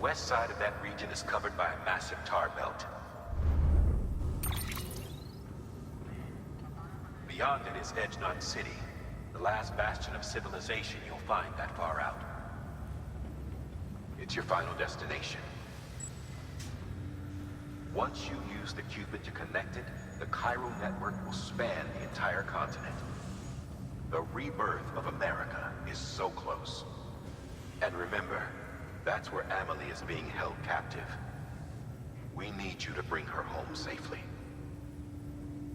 west side of that region is covered by a massive tar belt. Beyond it is Edgenot City, the last bastion of civilization you'll find that far out. It's your final destination. Once you use the Cupid to connect it, the Chiral network will span the entire continent. The rebirth of America is so close. And remember, that's where Amelie is being held captive. We need you to bring her home safely.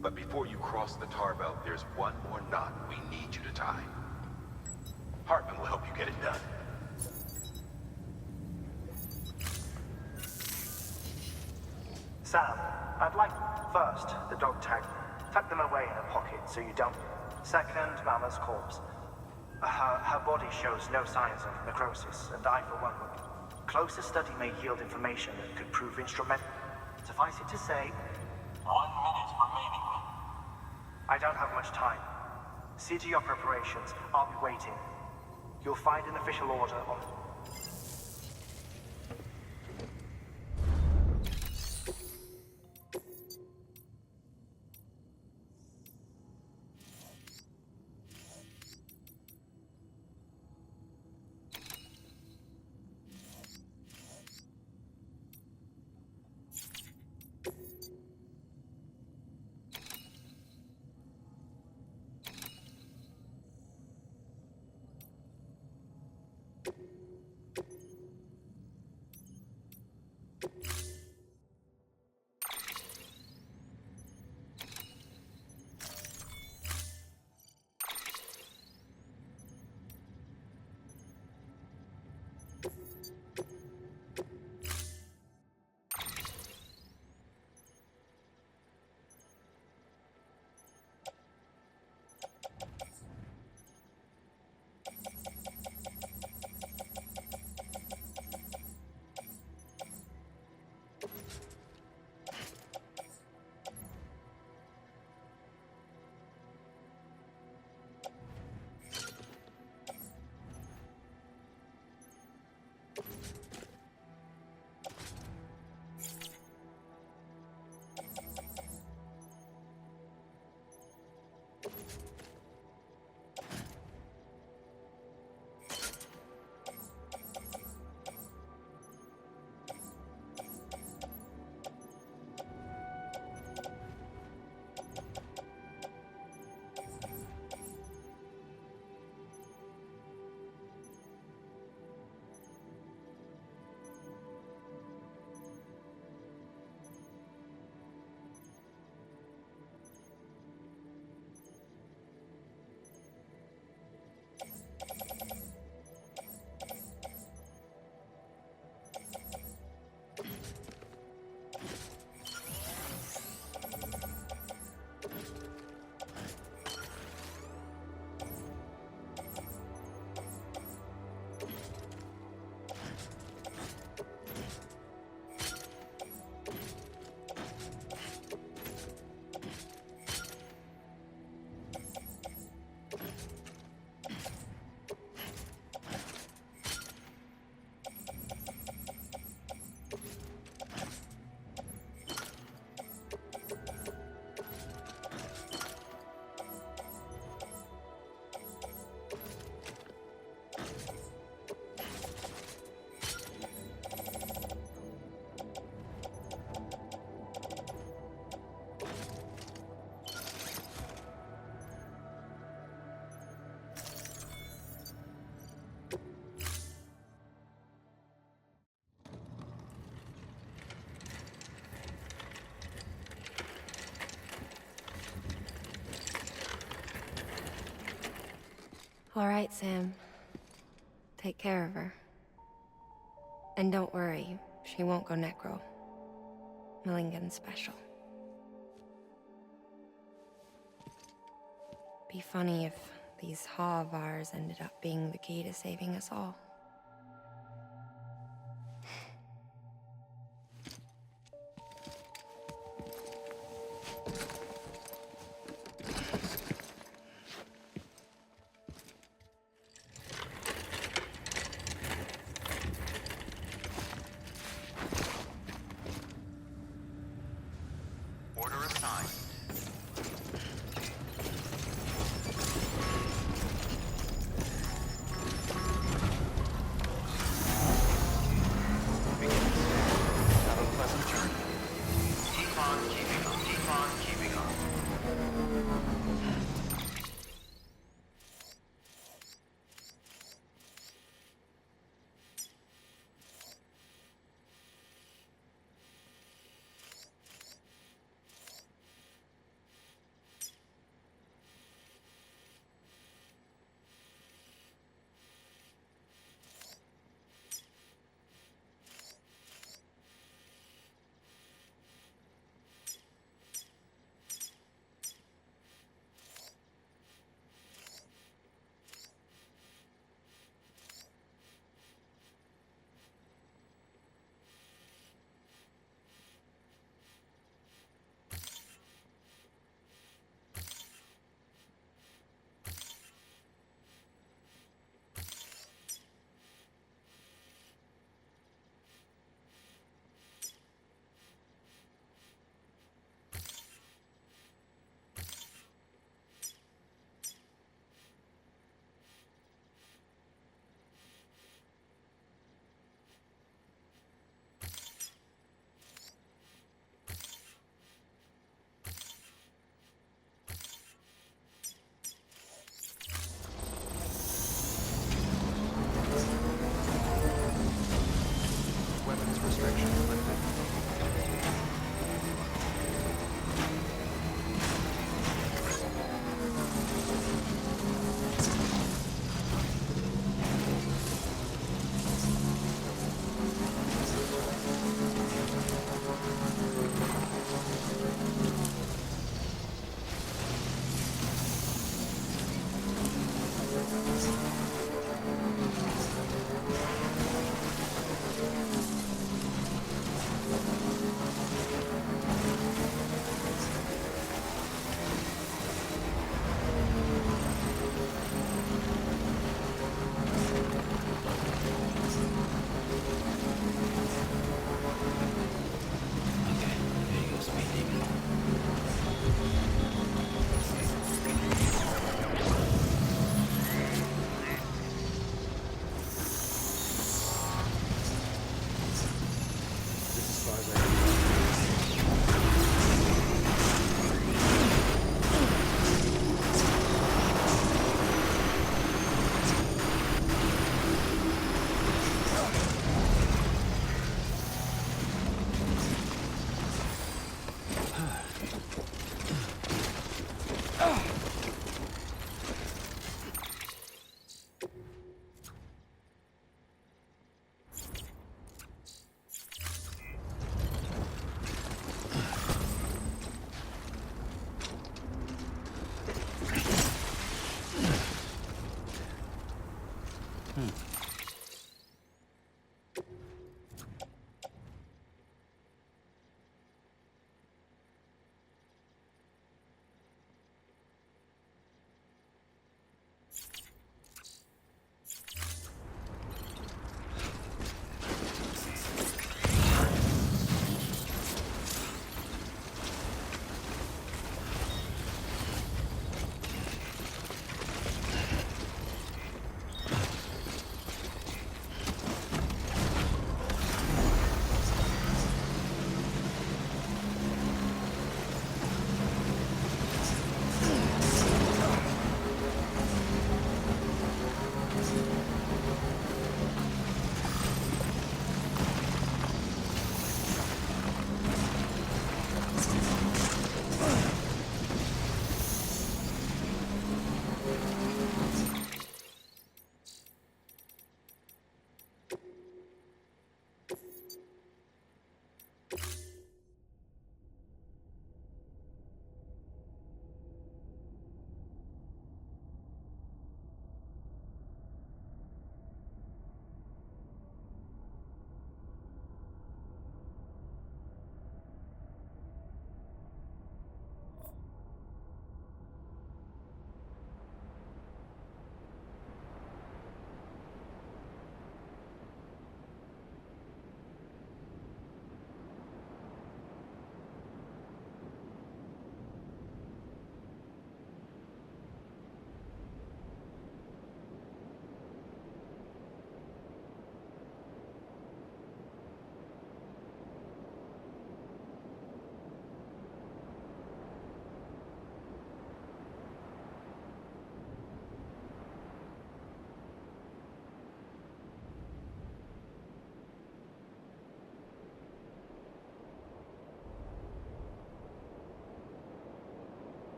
But before you cross the tar belt, there's one more knot we need you to tie. Hartman will help you get it done. Sam, I'd like, first, the dog tag. Tuck them away in a pocket so you don't. Second, Mama's corpse. Her body shows no signs of necrosis, and I, for one, would. Closer study may yield information that could prove instrumental. Suffice it to say, 1 minute remaining. I don't have much time. See to your preparations. I'll be waiting. You'll find an official order on... All right, Sam. Take care of her. And don't worry, she won't go necro. Millingen's special. Be funny if these Ha of ours ended up being the key to saving us all.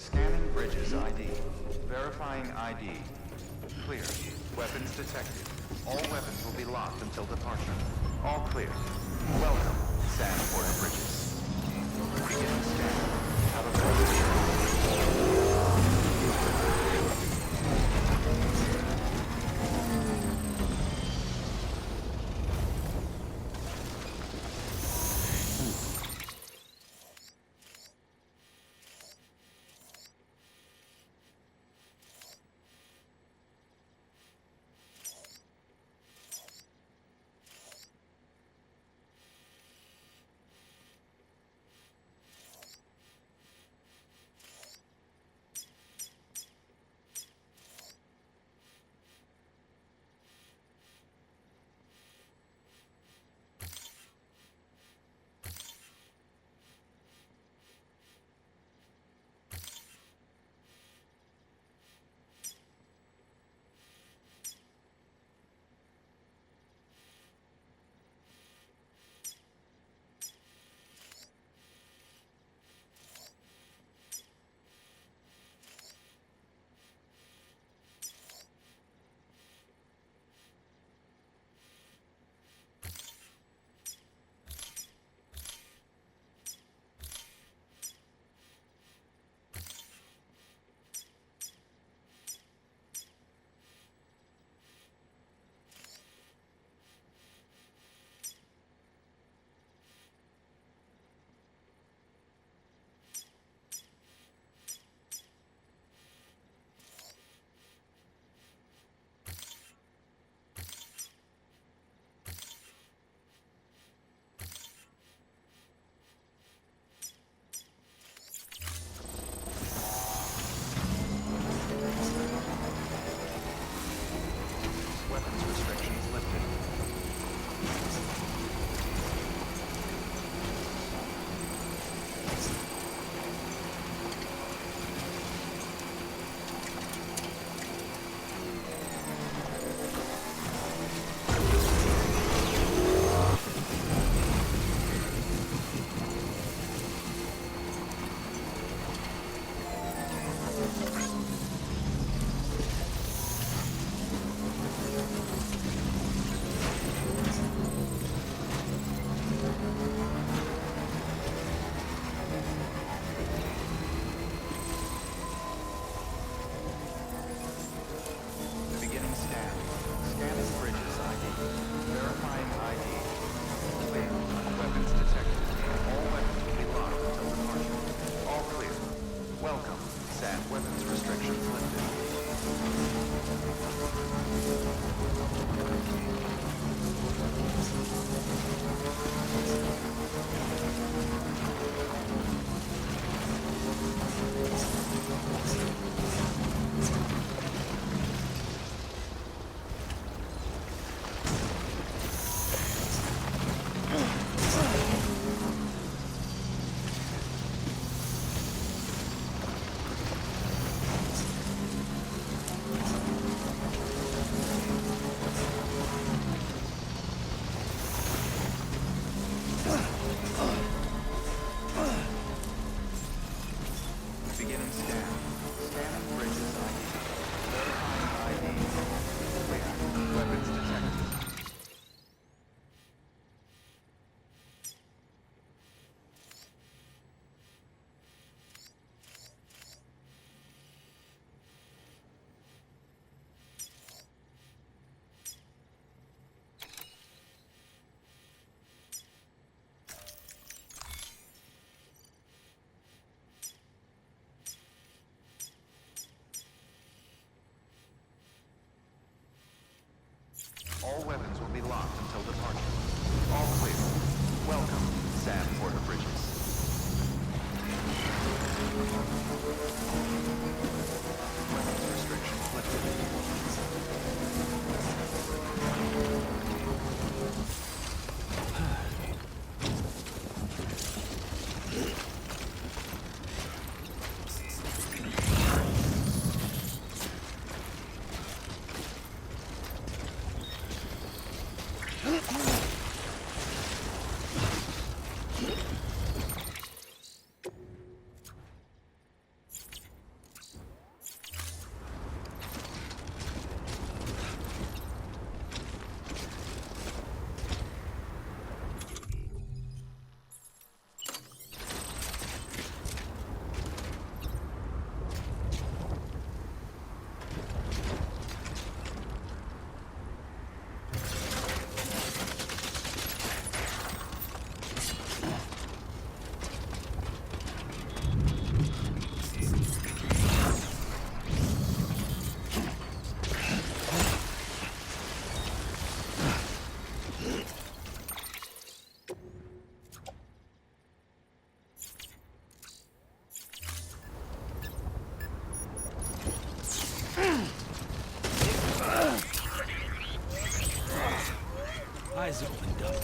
Scanning Bridges ID. Verifying ID. Clear. Weapons detected. All weapons will be locked until departure. All clear. Welcome, San Porter Bridges. Beginning scan. Have a pleasant trip. Welcome. SAM weapons restrictions lifted. Beginning scan. Scanning bridges ID. Verifying ID. Clear. Weapons detected. All weapons will be locked until departure. All clear. Welcome, SAM Porter Bridges. Weapons restrictions lifted. Eyes opened up.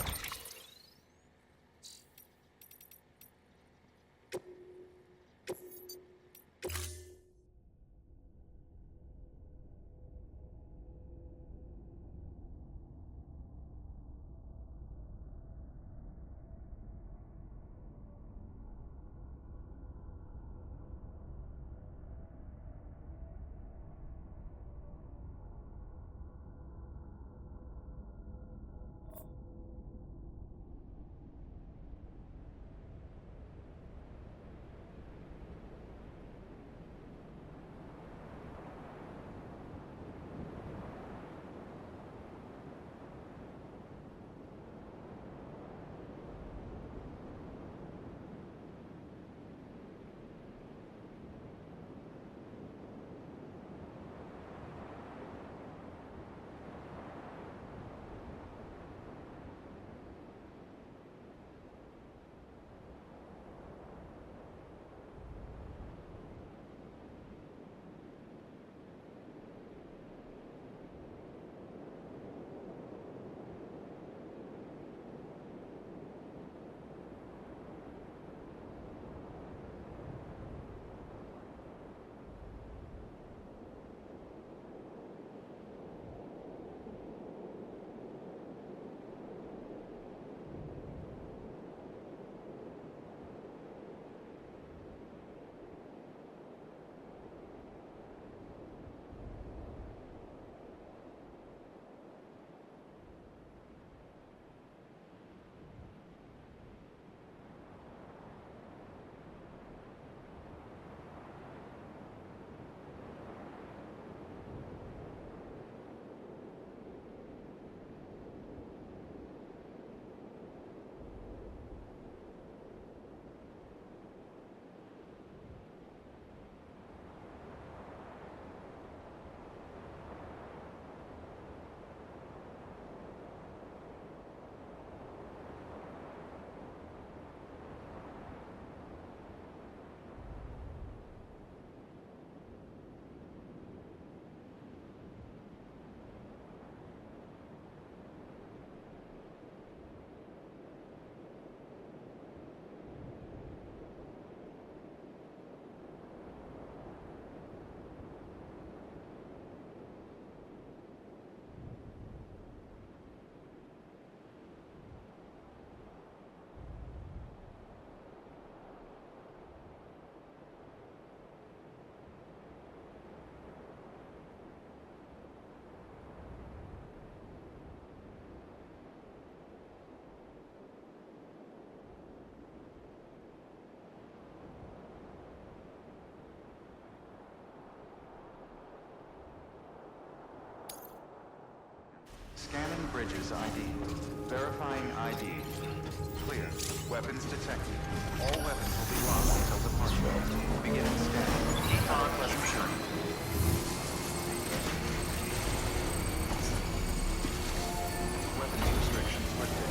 Scanning bridges ID. Verifying ID. Clear. Weapons detected. All weapons will be locked until departure. Beginning scanning. Have a pleasant journey. Weapons restrictions lifted.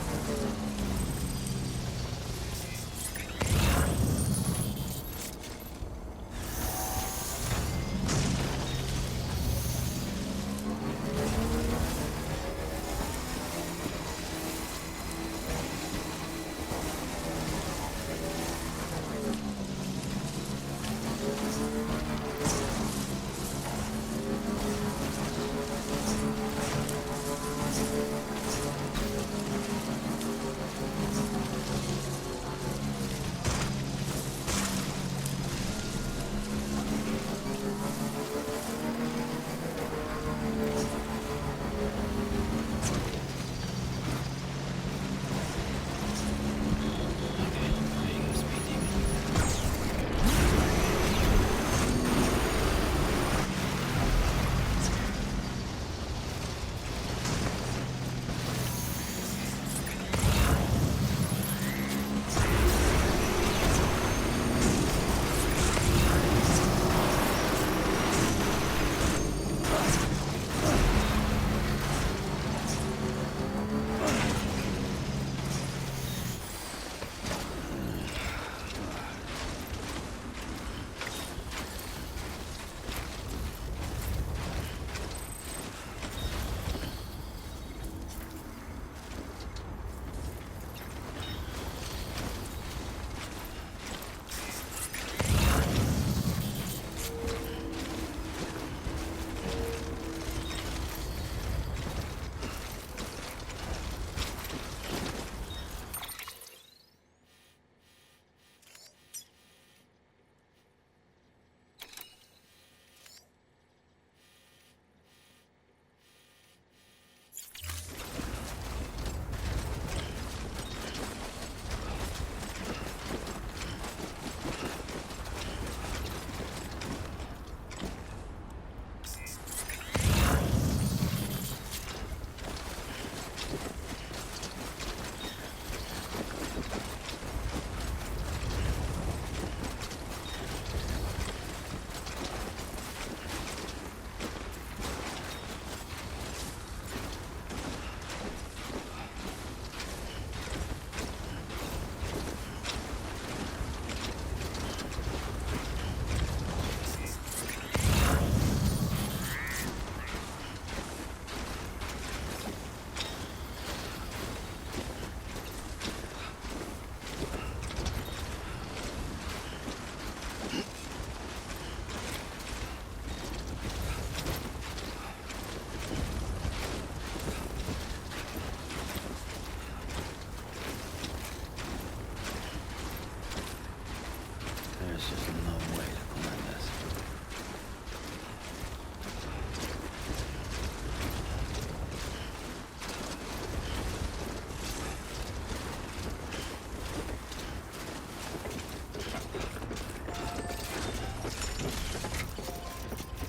There's just no way to climb this.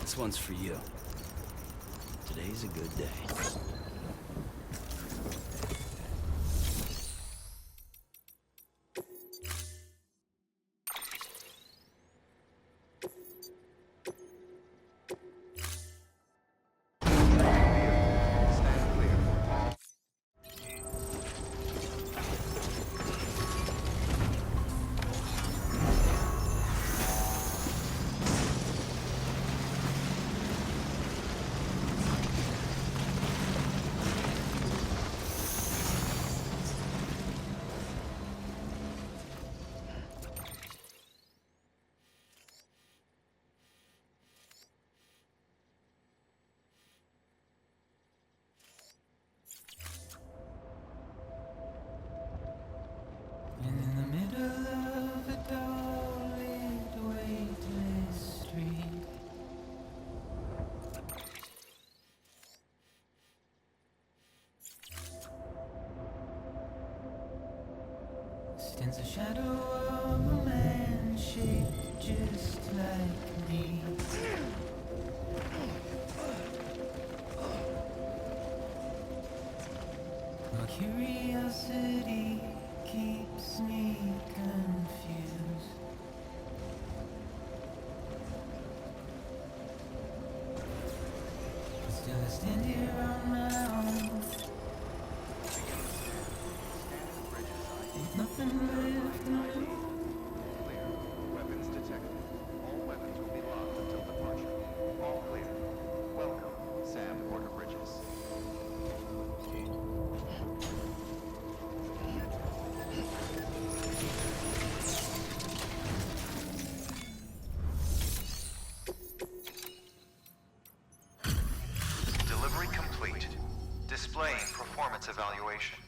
This one's for you. Today's a good day. Stand clear. And in the middle of a dull-lit, weightless street, stands the shadow of a man shaped just like me. Curiosity keeps me confused. Still I stand here on my own. Ain't nothing left to lose. Clear. Weapons detected. All weapons will be locked until departure. All clear. Welcome, Sam Porter Bridges. Delivery complete. Displaying performance evaluation.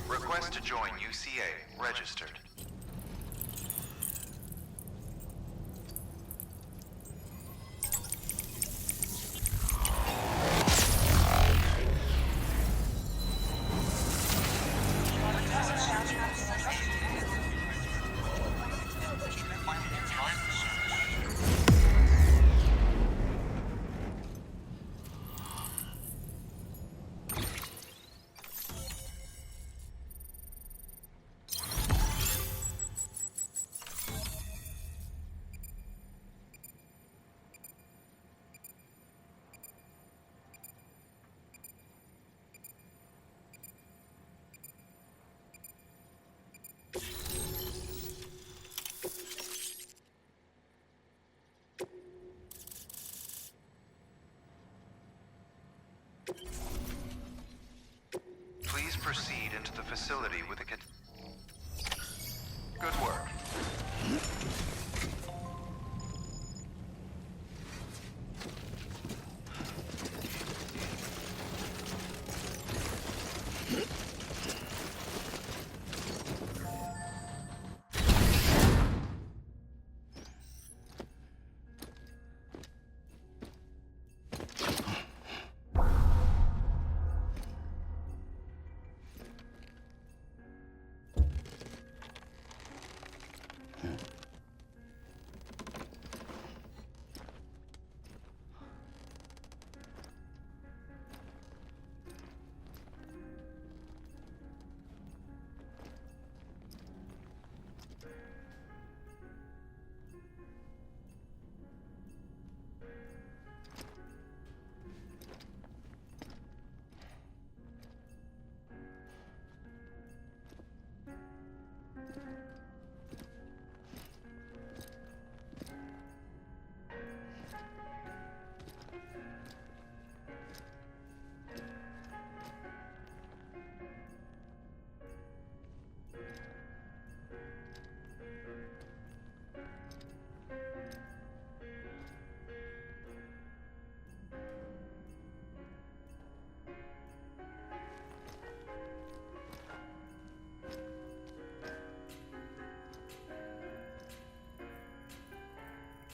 Request to join UCA. Registered. Please proceed into the facility with a Good work.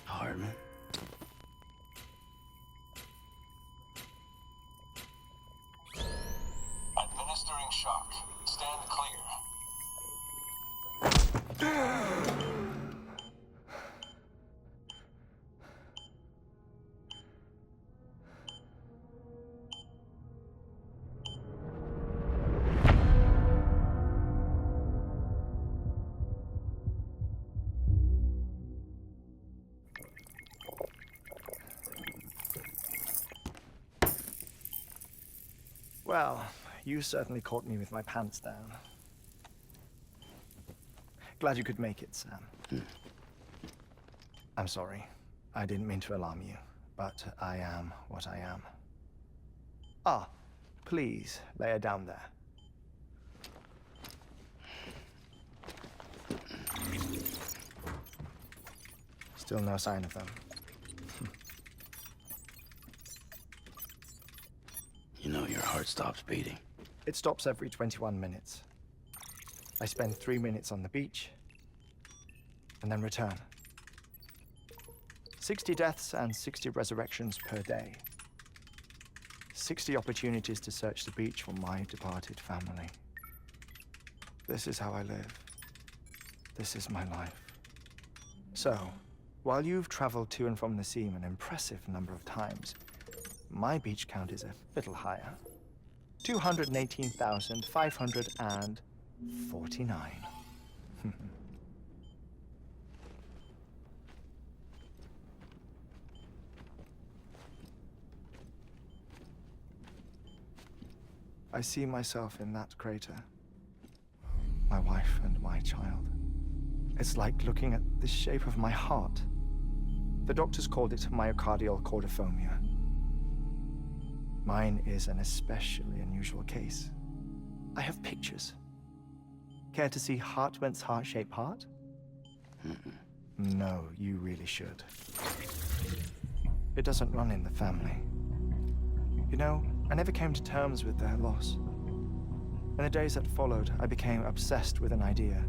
Hartman. Administering shock. Stand clear. Well, you certainly caught me with my pants down. Glad you could make it, Sam. I'm sorry. I didn't mean to alarm you, but I am what I am. Ah, please, lay her down there. Still no sign of them. You know your heart stops beating. It stops every 21 minutes. I spend 3 minutes on the beach, and then return. 60 deaths and 60 resurrections per day. 60 opportunities to search the beach for my departed family. This is how I live. This is my life. So, while you've traveled to and from the scene an impressive number of times, my beach count is a little higher. 218,549. I see myself in that crater. My wife and my child. It's like looking at the shape of my heart. The doctors called it myocardial cordophobia. Mine is an especially unusual case. I have pictures. Care to see Hartmann's heart-shaped heart? No, you really should. It doesn't run in the family. You know, I never came to terms with their loss. In the days that followed, I became obsessed with an idea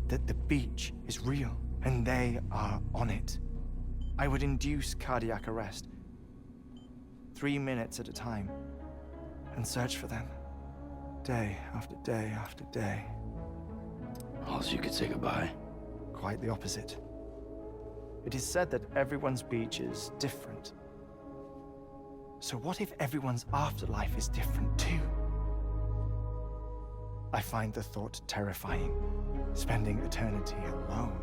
that the beach is real and they are on it. I would induce cardiac arrest, 3 minutes at a time, and search for them, day after day after day. Also, you could say goodbye. Quite the opposite. It is said that everyone's beach is different. So what if everyone's afterlife is different too? I find the thought terrifying, spending eternity alone,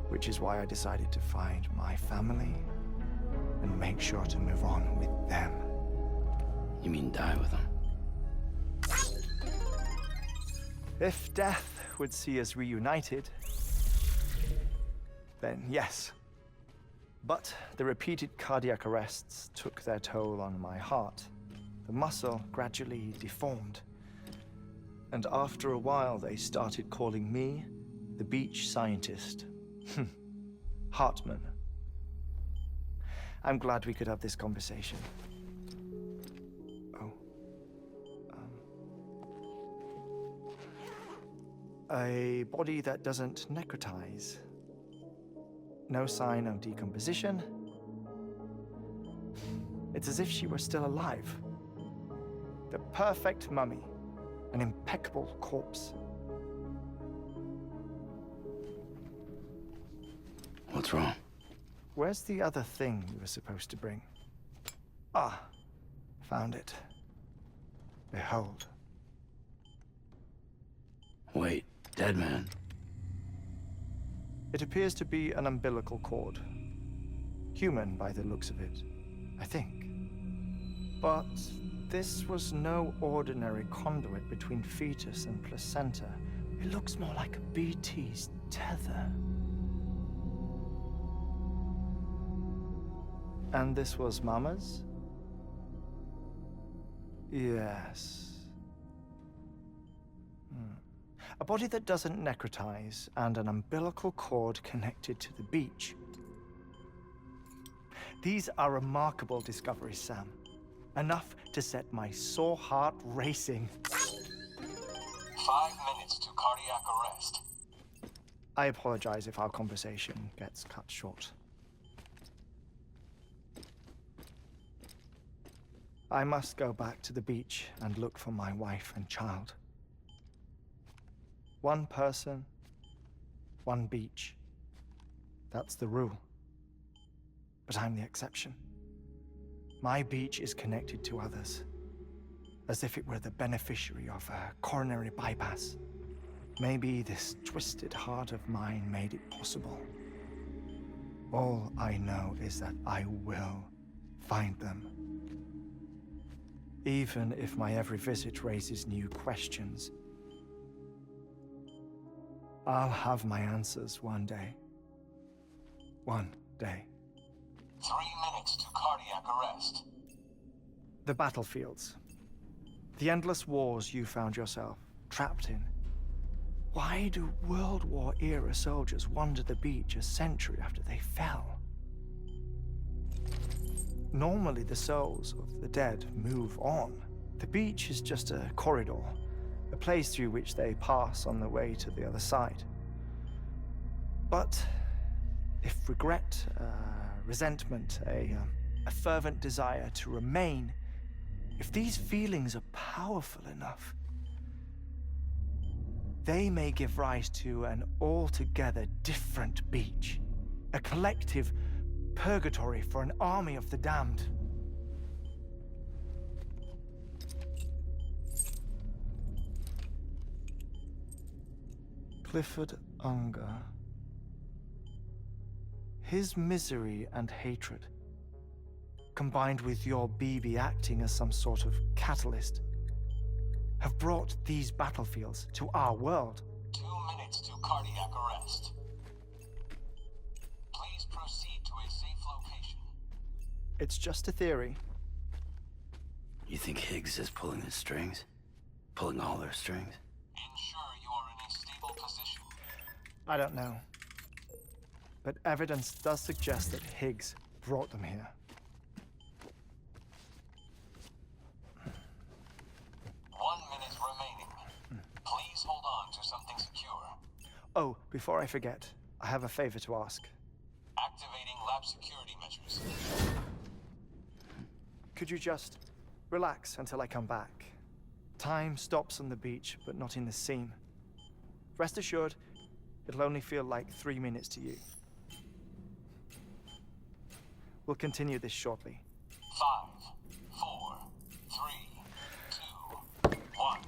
which is why I decided to find my family and make sure to move on with them. You mean die with them? If death would see us reunited, then yes. But the repeated cardiac arrests took their toll on my heart. The muscle gradually deformed. And after a while, they started calling me the beach scientist. Hartmann. I'm glad we could have this conversation. Oh. A body that doesn't necrotize. No sign of decomposition. It's as if she were still alive. The perfect mummy. An impeccable corpse. What's wrong? Where's the other thing you were supposed to bring? Ah, found it. Behold. Wait, dead man. It appears to be an umbilical cord. Human by the looks of it, I think. But this was no ordinary conduit between fetus and placenta. It looks more like a BT's tether. And this was Mama's? Yes. A body that doesn't necrotize and an umbilical cord connected to the beach. These are remarkable discoveries, Sam. Enough to set my sore heart racing. 5 minutes to cardiac arrest. I apologize if our conversation gets cut short. I must go back to the beach and look for my wife and child. One person, one beach. That's the rule. But I'm the exception. My beach is connected to others, as if it were the beneficiary of a coronary bypass. Maybe this twisted heart of mine made it possible. All I know is that I will find them. Even if my every visit raises new questions, I'll have my answers one day. One day. 3 minutes to cardiac arrest. The battlefields. The endless wars you found yourself trapped in. Why do World War era soldiers wander the beach a century after they fell? Normally, the souls of the dead move on. The beach is just a corridor, a place through which they pass on the way to the other side. But if regret, resentment, a fervent desire to remain, if these feelings are powerful enough, they may give rise to an altogether different beach, a collective purgatory for an army of the damned. Clifford Unger. His misery and hatred, combined with your BB acting as some sort of catalyst, have brought these battlefields to our world. 2 minutes to cardiac arrest. Please proceed to a safe location. It's just a theory. You think Higgs is pulling the strings? Pulling all their strings? Ensure you are in a stable position. I don't know. But evidence does suggest that Higgs brought them here. 1 minute remaining. Please hold on to something secure. Oh, before I forget, I have a favor to ask. Activating lab security measures. Could you just relax until I come back? Time stops on the beach, but not in the scene. Rest assured, it'll only feel like 3 minutes to you. We'll continue this shortly. 5, 4, 3, 2, 1.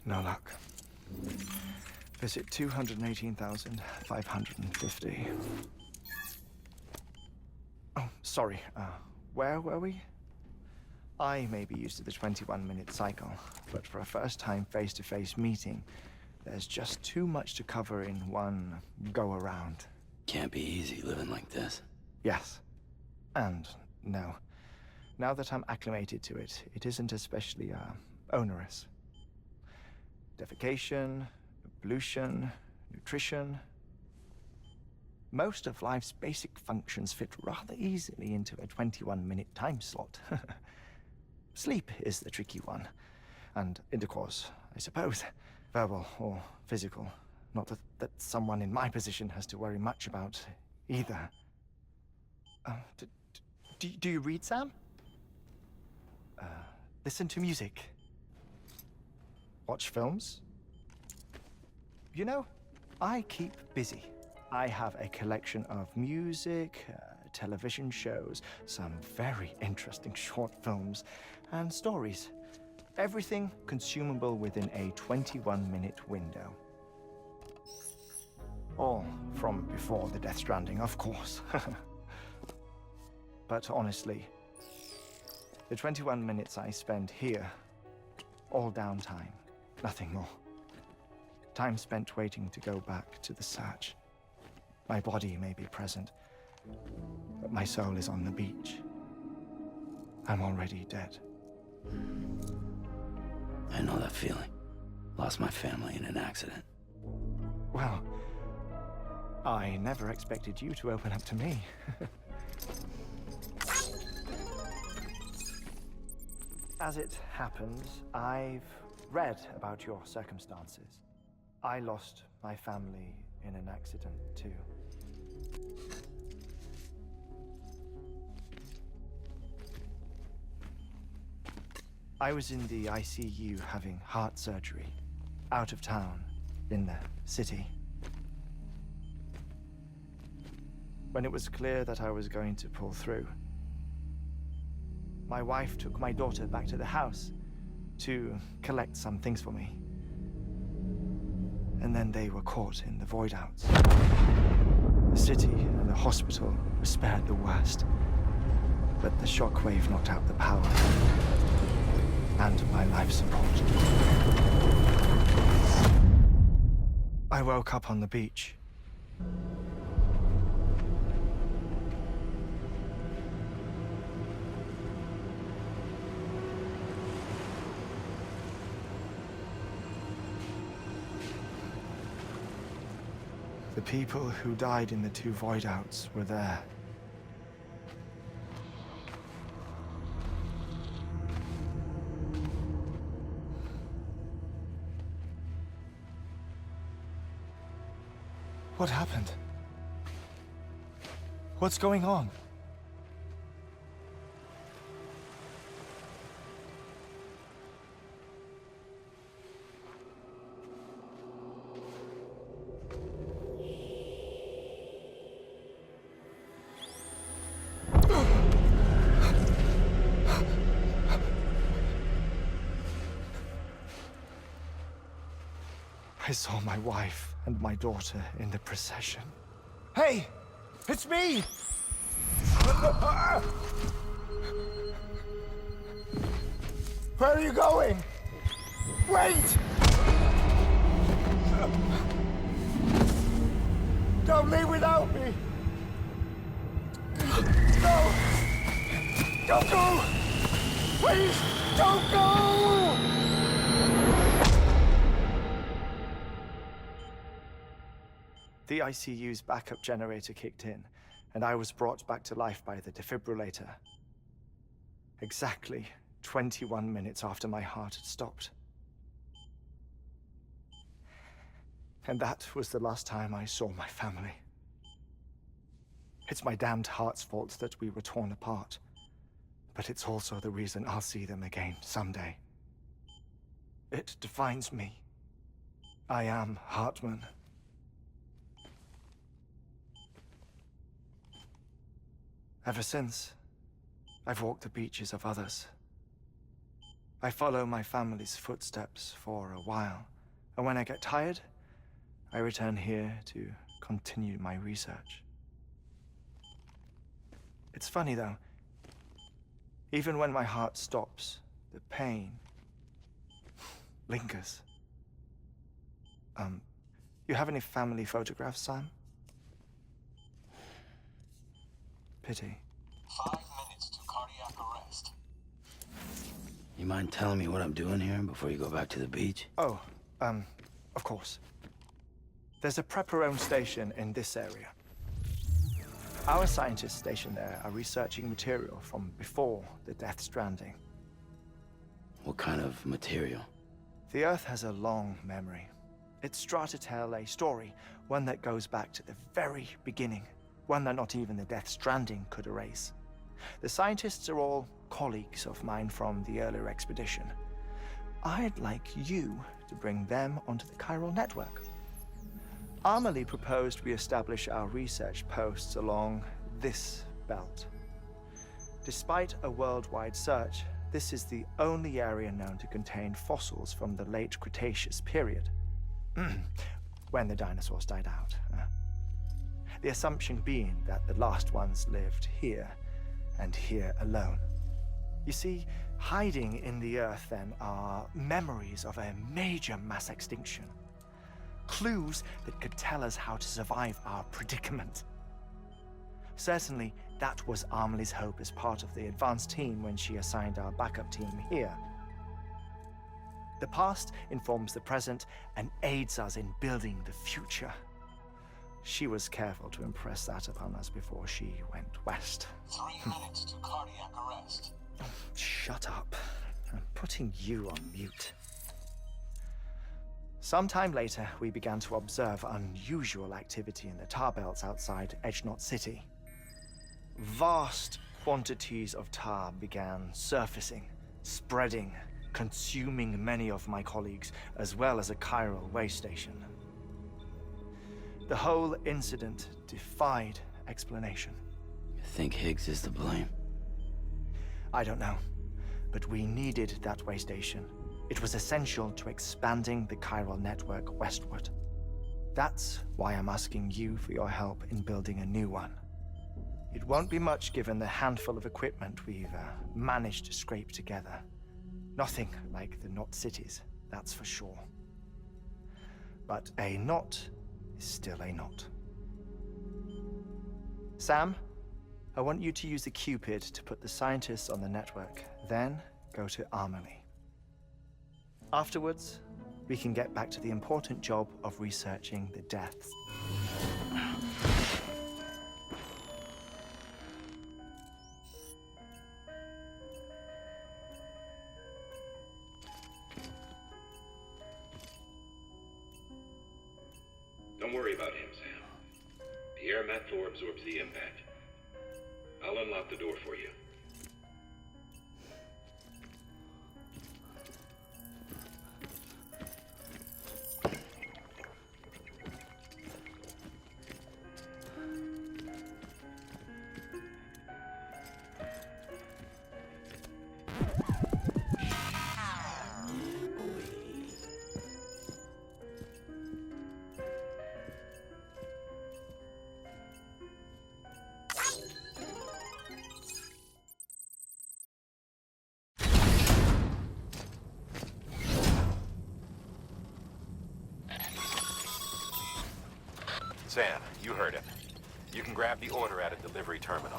No luck. Visit 218,550. Oh, sorry. Where were we? I may be used to the 21-minute cycle, but for a first-time face-to-face meeting, there's just too much to cover in one go-around. Can't be easy living like this. Yes. And no. Now that I'm acclimated to it, it isn't especially, onerous. Defecation, pollution, nutrition. Most of life's basic functions fit rather easily into a 21-minute time slot. Sleep is the tricky one. And intercourse, I suppose. Verbal or physical. Not that someone in my position has to worry much about either. Do you read, Sam? Listen to music. Watch films. You know, I keep busy. I have a collection of music, television shows, some very interesting short films, and stories. Everything consumable within a 21-minute window. All from before the Death Stranding, of course. But honestly, the 21 minutes I spend here, all downtime, nothing more. Time spent waiting to go back to the search. My body may be present, but my soul is on the beach. I'm already dead. I know that feeling. Lost my family in an accident. Well, I never expected you to open up to me. As it happens, I've read about your circumstances. I lost my family in an accident, too. I was in the ICU having heart surgery, out of town, in the city. When it was clear that I was going to pull through, my wife took my daughter back to the house to collect some things for me. And then they were caught in the void outs. The city and the hospital were spared the worst, but the shockwave knocked out the power and my life support. I woke up on the beach. The people who died in the two void outs were there. What happened? What's going on? I saw my wife and my daughter in the procession. Hey! It's me! Where are you going? Wait! Don't leave without me! No! Don't go! Please, don't go! The ICU's backup generator kicked in, and I was brought back to life by the defibrillator. Exactly 21 minutes after my heart had stopped. And that was the last time I saw my family. It's my damned heart's fault that we were torn apart, but it's also the reason I'll see them again someday. It defines me. I am Hartman. Ever since, I've walked the beaches of others. I follow my family's footsteps for a while, and when I get tired, I return here to continue my research. It's funny though, even when my heart stops, the pain lingers. You have any family photographs, Sam? Pity. 5 minutes to cardiac arrest. You mind telling me what I'm doing here before you go back to the beach? Oh, of course. There's a Prepperone station in this area. Our scientists stationed there are researching material from before the Death Stranding. What kind of material? The Earth has a long memory. It's trying to tell a story, one that goes back to the very beginning, one that not even the Death Stranding could erase. The scientists are all colleagues of mine from the earlier expedition. I'd like you to bring them onto the chiral network. Amelie proposed we establish our research posts along this belt. Despite a worldwide search, this is the only area known to contain fossils from the late Cretaceous period, when the dinosaurs died out. The assumption being that the last ones lived here, and here alone. You see, hiding in the Earth then are memories of a major mass extinction. Clues that could tell us how to survive our predicament. Certainly, that was Amelie's hope as part of the advanced team when she assigned our backup team here. The past informs the present and aids us in building the future. She was careful to impress that upon us before she went west. 3 minutes to cardiac arrest. Shut up. I'm putting you on mute. Sometime later, we began to observe unusual activity in the tar belts outside Edgenot City. Vast quantities of tar began surfacing, spreading, consuming many of my colleagues, as well as a chiral way station. The whole incident defied explanation. You think Higgs is to blame? I don't know, but we needed that way station. It was essential to expanding the chiral network westward. That's why I'm asking you for your help in building a new one. It won't be much given the handful of equipment we've managed to scrape together. Nothing like the Knot cities, that's for sure. But a knot is still a knot. Sam, I want you to use the Cupid to put the scientists on the network, then go to Amelie. Afterwards, we can get back to the important job of researching the deaths. Don't worry about him, Sam. The air mat floor absorbs the impact. I'll unlock the door for you. Sam, you heard him. You can grab the order at a delivery terminal.